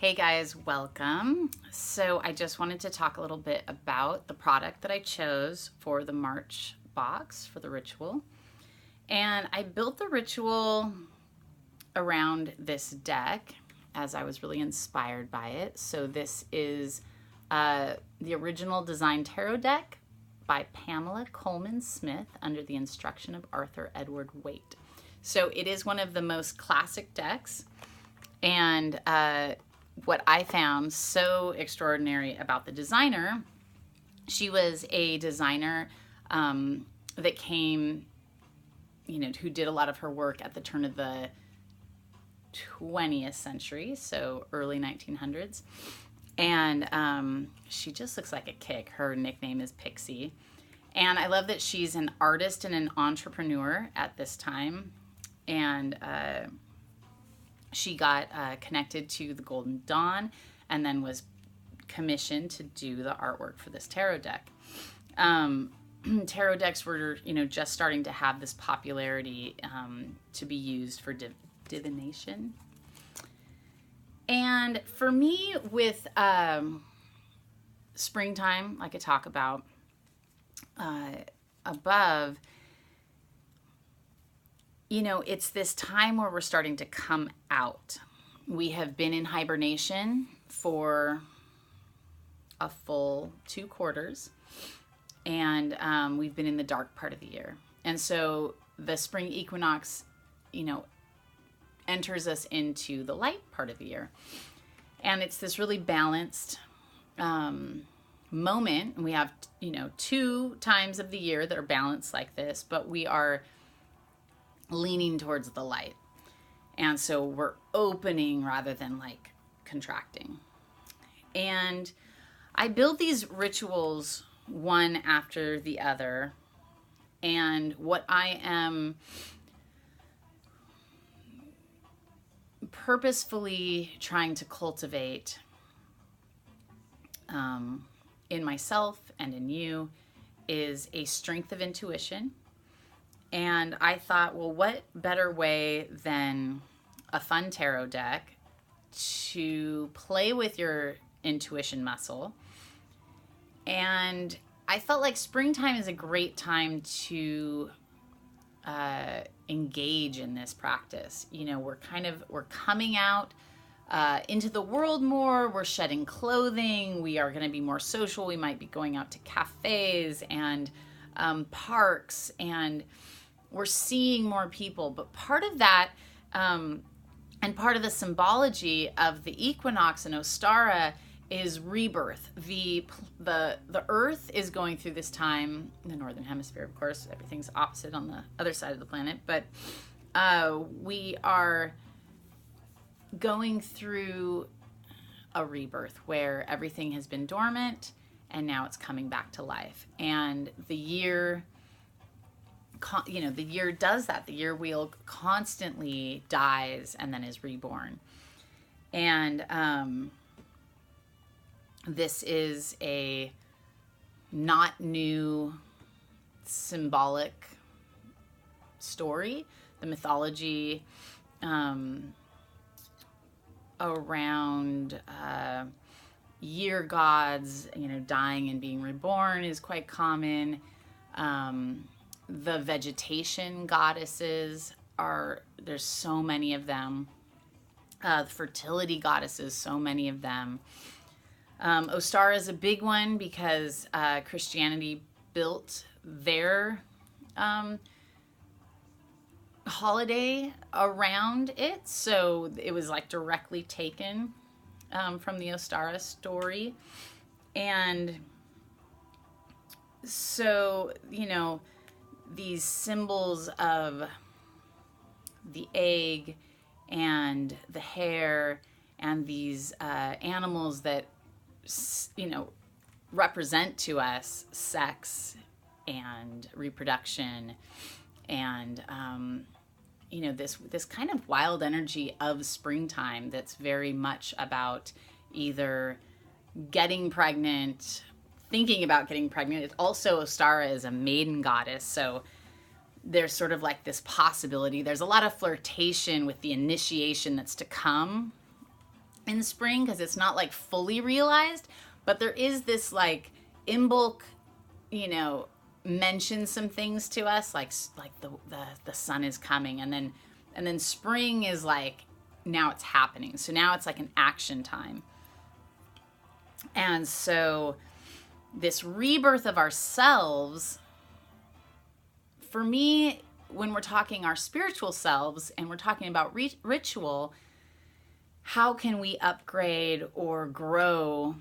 Hey guys, welcome. So I just wanted to talk a little bit about the product that I chose for the March box for the ritual. And I built the ritual around this deck as I was really inspired by it. So this is the original design tarot deck by Pamela Coleman Smith under the instruction of Arthur Edward Waite. So it is one of the most classic decks. And what I found so extraordinary about the designer, she was a designer that came, who did a lot of her work at the turn of the 20th century, so early 1900s. And she just looks like a kick. Her nickname is Pixie. And I love that she's an artist and an entrepreneur at this time. And she got connected to the Golden Dawn and then was commissioned to do the artwork for this tarot deck. Tarot decks were, just starting to have this popularity to be used for divination. And for me, with springtime, like I talk about above, it's this time where we're starting to come out. We have been in hibernation for a full 2 quarters, and we've been in the dark part of the year. And so the spring equinox, enters us into the light part of the year. And it's this really balanced moment. And we have, 2 times of the year that are balanced like this, but we are leaning towards the light. And so we're opening rather than contracting. And I build these rituals one after the other. And what I am purposefully trying to cultivate in myself and in you is a strength of intuition. And I thought, well, what better way than a fun tarot deck to play with your intuition muscle? And I felt like springtime is a great time to engage in this practice. We're coming out into the world more. We're shedding clothing. We are going to be more social. We might be going out to cafes and parks, and we're seeing more people. But part of that, and part of the symbology of the equinox and Ostara is rebirth. The Earth is going through this time, in the northern hemisphere, of course. Everything's opposite on the other side of the planet. But we are going through a rebirth where everything has been dormant and now it's coming back to life. And the year does that. The year wheel constantly dies and then is reborn. And this is a not new symbolic story. The mythology around year gods, dying and being reborn is quite common. The vegetation goddesses there's so many of them. The fertility goddesses, so many of them. Ostara is a big one because Christianity built their holiday around it. So it was directly taken from the Ostara story. And so, these symbols of the egg and the hare and these animals that, represent to us sex and reproduction and, this kind of wild energy of springtime that's very much about either getting pregnant, thinking about getting pregnant. It's also, Ostara is a maiden goddess, so there's sort of this possibility. There's a lot of flirtation with the initiation that's to come in spring because it's not like fully realized, but there is this like Imbolc, you know, mentions some things to us like the sun is coming, and then spring is like now it's happening. So now it's like an action time. And so this rebirth of ourselves, for me, when we're talking our spiritual selves and we're talking about ritual, how can we upgrade or grow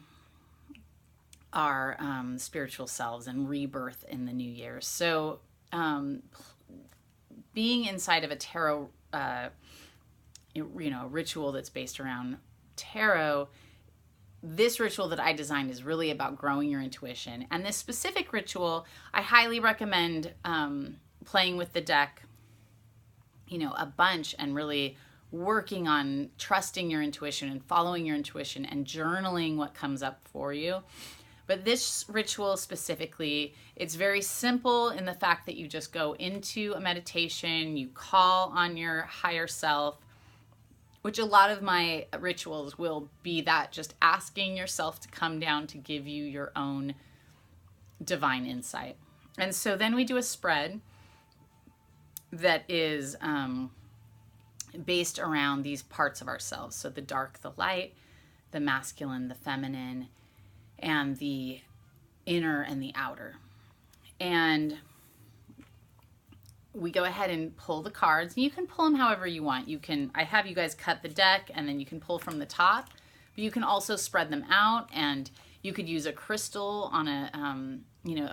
our spiritual selves and rebirth in the new year? So being inside of a tarot, ritual that's based around tarot, this ritual that I designed is really about growing your intuition. And this specific ritual, I highly recommend playing with the deck, a bunch, and really working on trusting your intuition and following your intuition and journaling what comes up for you. But this ritual specifically, it's very simple in the fact that you just go into a meditation, you call on your higher self, which a lot of my rituals will be that, just asking yourself to come down to give you your own divine insight. And so then we do a spread that is based around these parts of ourselves. So the dark, the light, the masculine, the feminine, and the inner and the outer. And we go ahead and pull the cards. You can pull them however you want. I have you guys cut the deck, and then you can pull from the top, but you can also spread them out, and you could use a crystal on a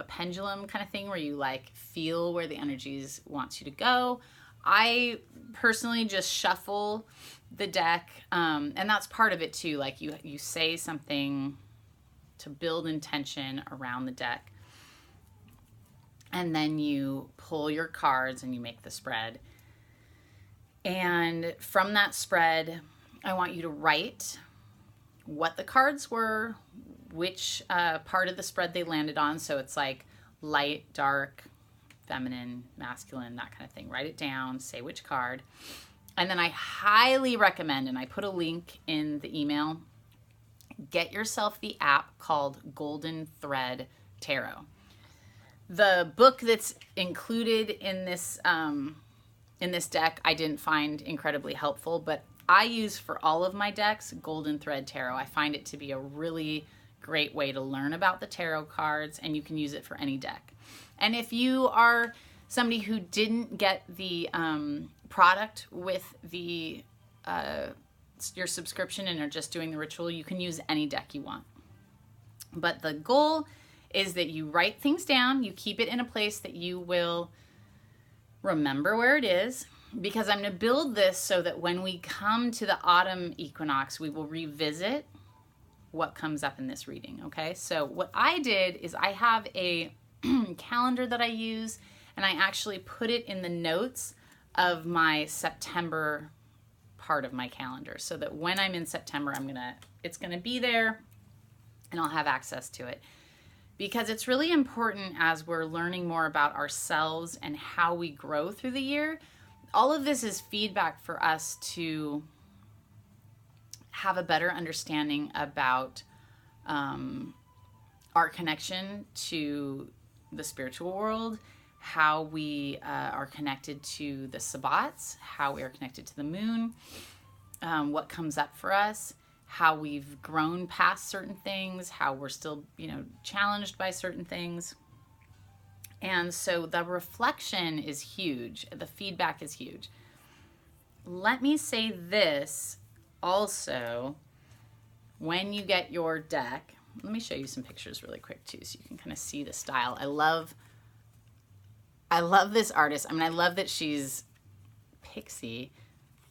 pendulum kind of thing where you like feel where the energies wants you to go. I personally just shuffle the deck, and that's part of it too. Like you say something to build intention around the deck, and then you pull your cards and you make the spread. And from that spread, I want you to write what the cards were, which part of the spread they landed on. So it's like light, dark, feminine, masculine, that kind of thing. Write it down, say which card. And then I highly recommend, and I put a link in the email, get yourself the app called Golden Thread Tarot. The book that's included in this deck I didn't find incredibly helpful, but I use for all of my decks Golden Thread Tarot. I find it to be a really great way to learn about the tarot cards, and you can use it for any deck. And if you are somebody who didn't get the product with the your subscription and are just doing the ritual, you can use any deck you want. But the goal is that you write things down, you keep it in a place that you will remember where it is, because I'm going to build this so that when we come to the autumn equinox, we will revisit what comes up in this reading, okay? So what I did is I have a calendar that I use, and I actually put it in the notes of my September part of my calendar, so that when I'm in September, it's gonna be there and I'll have access to it. Because it's really important as we're learning more about ourselves and how we grow through the year. All of this is feedback for us to have a better understanding about our connection to the spiritual world, how we are connected to the Sabbats, how we are connected to the moon, what comes up for us, how we've grown past certain things, how we're still, challenged by certain things. And so the reflection is huge. The feedback is huge. Let me say this also, when you get your deck, let me show you some pictures really quick too, so you can kind of see the style. I love this artist. I love that she's Pixie.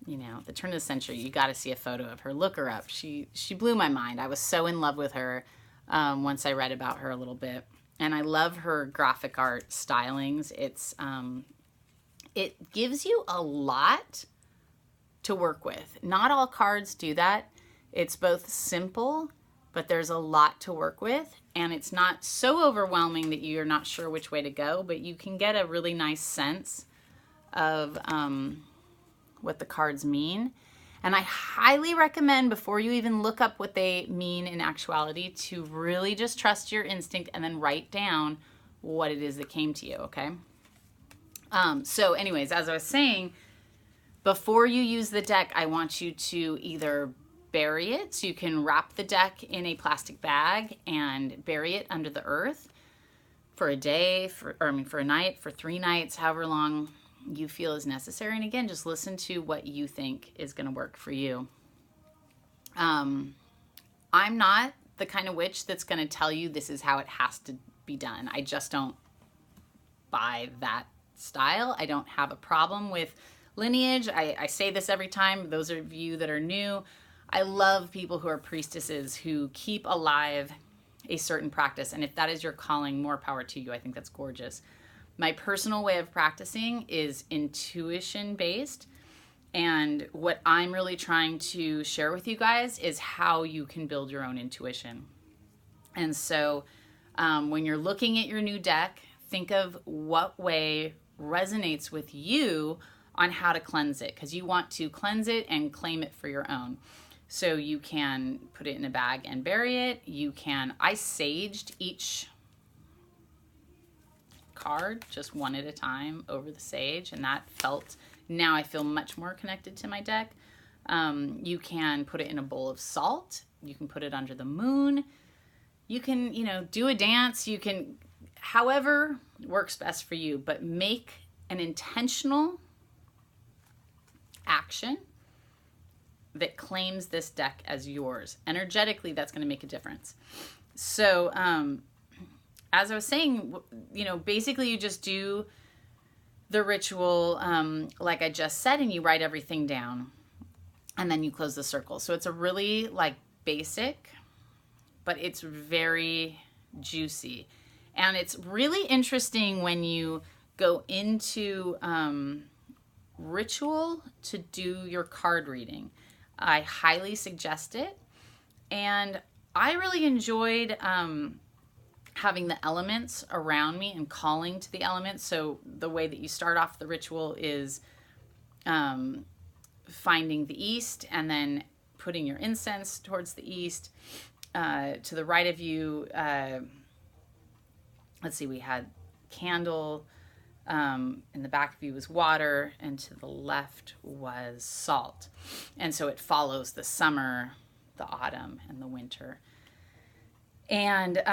The turn of the century, you got to see a photo of her. Look her up. She blew my mind. I was so in love with her once I read about her a little bit. And I love her graphic art stylings. It gives you a lot to work with. Not all cards do that. It's both simple, but there's a lot to work with. And it's not so overwhelming that you're not sure which way to go, but you can get a really nice sense of what the cards mean. And I highly recommend, before you even look up what they mean in actuality, to really just trust your instinct and then write down what it is that came to you, okay? So anyways, as I was saying, before you use the deck, I want you to either bury it, so you can wrap the deck in a plastic bag and bury it under the earth for a day, for a night, for 3 nights, however long you feel is necessary. And again, just listen to what you think is going to work for you. I'm not the kind of witch that's going to tell you this is how it has to be done. I just don't buy that style. I don't have a problem with lineage. I say this every time. Those of you that are new, I love people who are priestesses who keep alive a certain practice. And if that is your calling, more power to you. I think that's gorgeous. My personal way of practicing is intuition based. And what I'm really trying to share with you guys is how you can build your own intuition. And so when you're looking at your new deck, think of what way resonates with you on how to cleanse it, because you want to cleanse it and claim it for your own. So you can put it in a bag and bury it. I saged each card just one at a time over the sage, and now I feel much more connected to my deck. You can put it in a bowl of salt. You can put it under the moon. You can, do a dance. You can, however works best for you, but make an intentional action that claims this deck as yours. Energetically, that's going to make a difference. So, as I was saying, basically you just do the ritual like I just said, and you write everything down, and then you close the circle. So it's a really basic, but it's very juicy. And it's really interesting when you go into ritual to do your card reading. I highly suggest it. And I really enjoyed having the elements around me and calling to the elements. So the way that you start off the ritual is finding the east and then putting your incense towards the east. To the right of you, let's see, we had candle. In the back of you was water, and to the left was salt. And so it follows the summer, the autumn, and the winter. And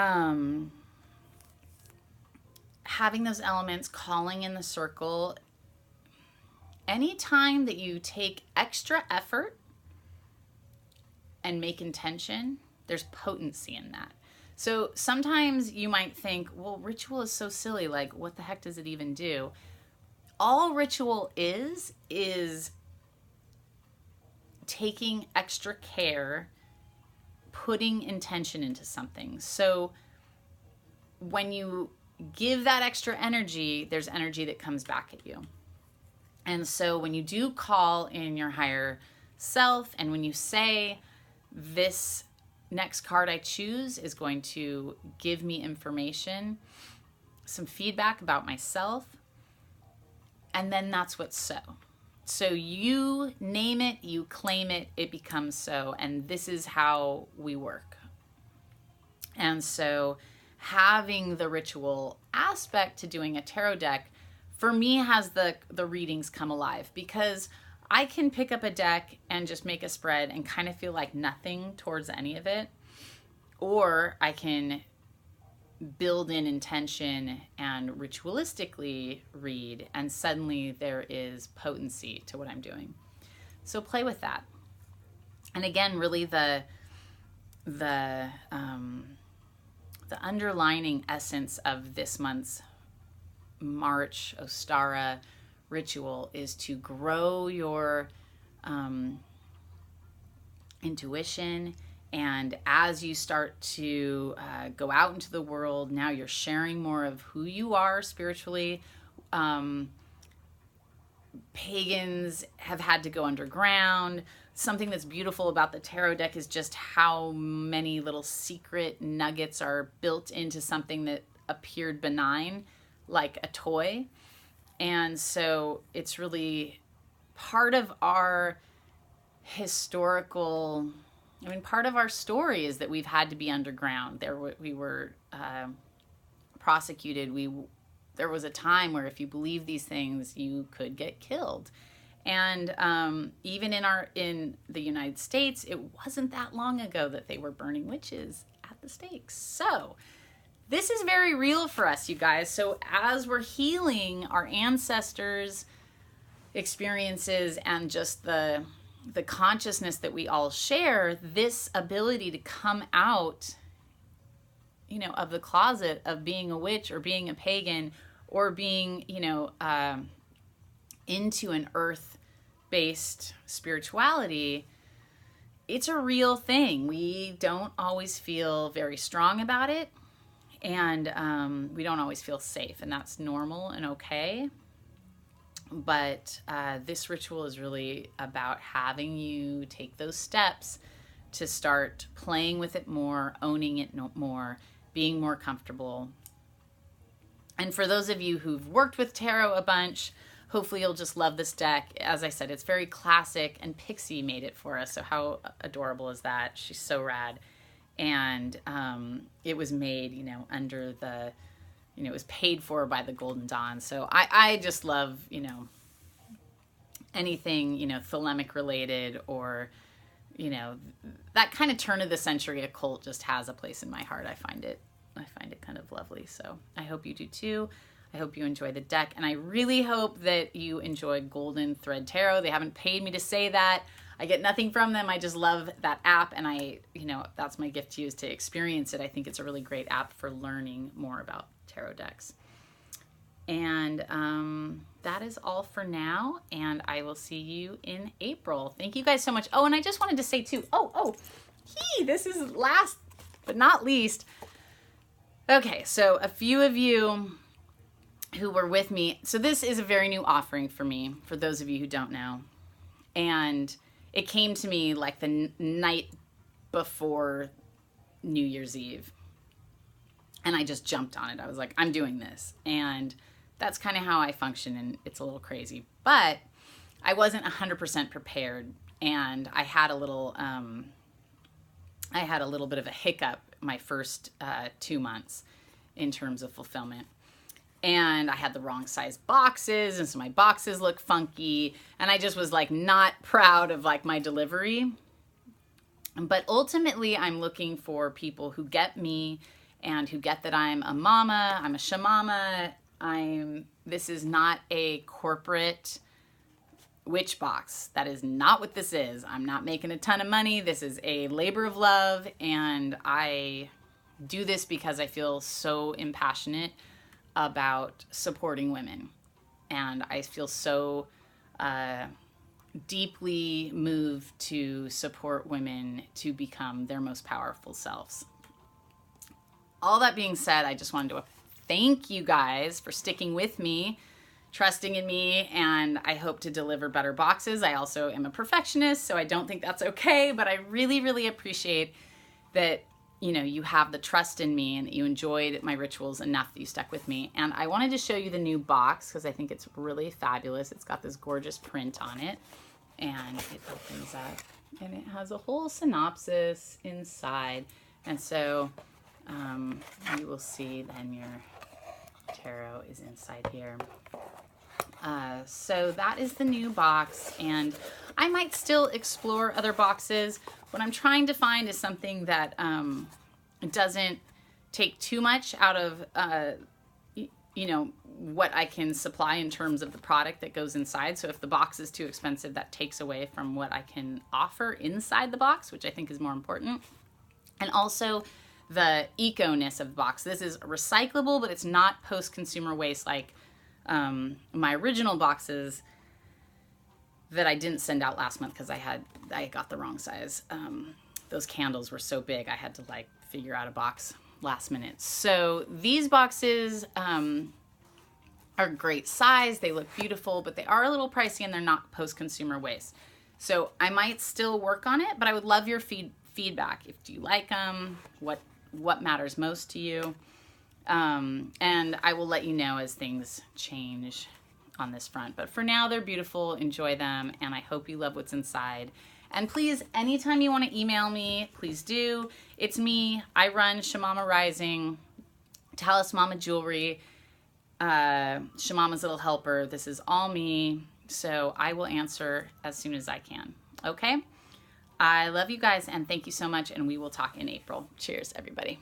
having those elements, calling in the circle, anytime that you take extra effort and make intention, there's potency in that. So sometimes you might think, well, ritual is so silly. What the heck does it even do? All ritual is taking extra care, putting intention into something. So when you give that extra energy, there's energy that comes back at you. And so when you do call in your higher self, and when you say, this next card I choose is going to give me information, some feedback about myself, and then that's what's so. So you name it, you claim it, it becomes so, and this is how we work. And so having the ritual aspect to doing a tarot deck, for me, has the readings come alive, because I can pick up a deck and just make a spread and kind of feel like nothing towards any of it. Or I can build in intention and ritualistically read, and suddenly there is potency to what I'm doing. So play with that. And again, really the underlining essence of this month's March Ostara ritual is to grow your intuition. And as you start to go out into the world, now you're sharing more of who you are spiritually. Pagans have had to go underground. Something that's beautiful about the tarot deck is just how many little secret nuggets are built into something that appeared benign, like a toy. And so it's really part of our historical, I mean, part of our story is that we've had to be underground. We were prosecuted. There was a time where if you believe these things, you could get killed. And even in the United States, it wasn't that long ago that they were burning witches at the stakes. So this is very real for us, you guys. So as we're healing our ancestors' experiences and just the consciousness that we all share, this ability to come out, of the closet of being a witch or being a pagan or being, into an earth-based spirituality, it's a real thing. We don't always feel very strong about it, and we don't always feel safe, and that's normal and okay. But this ritual is really about having you take those steps to start playing with it more, owning it more, being more comfortable. And for those of you who've worked with tarot a bunch, hopefully you'll just love this deck. As I said, it's very classic, and Pixie made it for us. So how adorable is that? She's so rad. And it was made, under the, it was paid for by the Golden Dawn. So I just love, anything, thelemic related or, that kind of turn of the century occult just has a place in my heart. I find it kind of lovely. So I hope you do too. I hope you enjoy the deck, and I really hope that you enjoy Golden Thread Tarot. They haven't paid me to say that. I get nothing from them. I just love that app, and that's my gift to you, is to experience it. I think it's a really great app for learning more about tarot decks. And that is all for now, and I will see you in April. Thank you guys so much. Oh, and I just wanted to say too, this is last but not least. Okay, so a few of you who were with me, so this is a very new offering for me, for those of you who don't know. And it came to me like the night before New Year's Eve. And I just jumped on it. I was like, I'm doing this. And that's kind of how I function, and it's a little crazy. But I wasn't 100% prepared, and I had a little bit of a hiccup my first 2 months in terms of fulfillment. And I had the wrong size boxes, and so my boxes look funky, and I just was like not proud of like my delivery. But ultimately, I'm looking for people who get me and who get that I'm a mama, I'm a shamama. This is not a corporate witch box. That is not what this is. I'm not making a ton of money. This is a labor of love, and I do this because I feel so impassionate about supporting women. And I feel so deeply moved to support women to become their most powerful selves. All that being said, I just wanted to thank you guys for sticking with me, trusting in me, and I hope to deliver better boxes. I also am a perfectionist, so I don't think that's okay, but I really, really appreciate that you have the trust in me and that you enjoyed my rituals enough that you stuck with me. And I wanted to show you the new box because I think it's really fabulous. It's got this gorgeous print on it, and it opens up and it has a whole synopsis inside. And so you will see then your tarot is inside here. So that is the new box, and I might still explore other boxes. What I'm trying to find is something that doesn't take too much out of what I can supply in terms of the product that goes inside. So if the box is too expensive, that takes away from what I can offer inside the box, which I think is more important. And also the eco-ness of the box. This is recyclable, but it's not post-consumer waste like my original boxes that I didn't send out last month because I got the wrong size. Those candles were so big I had to figure out a box last minute. So these boxes are great size. They look beautiful, but they are a little pricey and they're not post-consumer waste. So I might still work on it, but I would love your feedback. Do you like them? What matters most to you? And I will let you know as things change on this front. But for now, they're beautiful. Enjoy them. And I hope you love what's inside. And please, anytime you want to email me, please do. It's me. I run Shamama Rising, Talis Mama Jewelry, Shamama's Little Helper. This is all me. So I will answer as soon as I can. Okay? I love you guys and thank you so much. And we will talk in April. Cheers, everybody.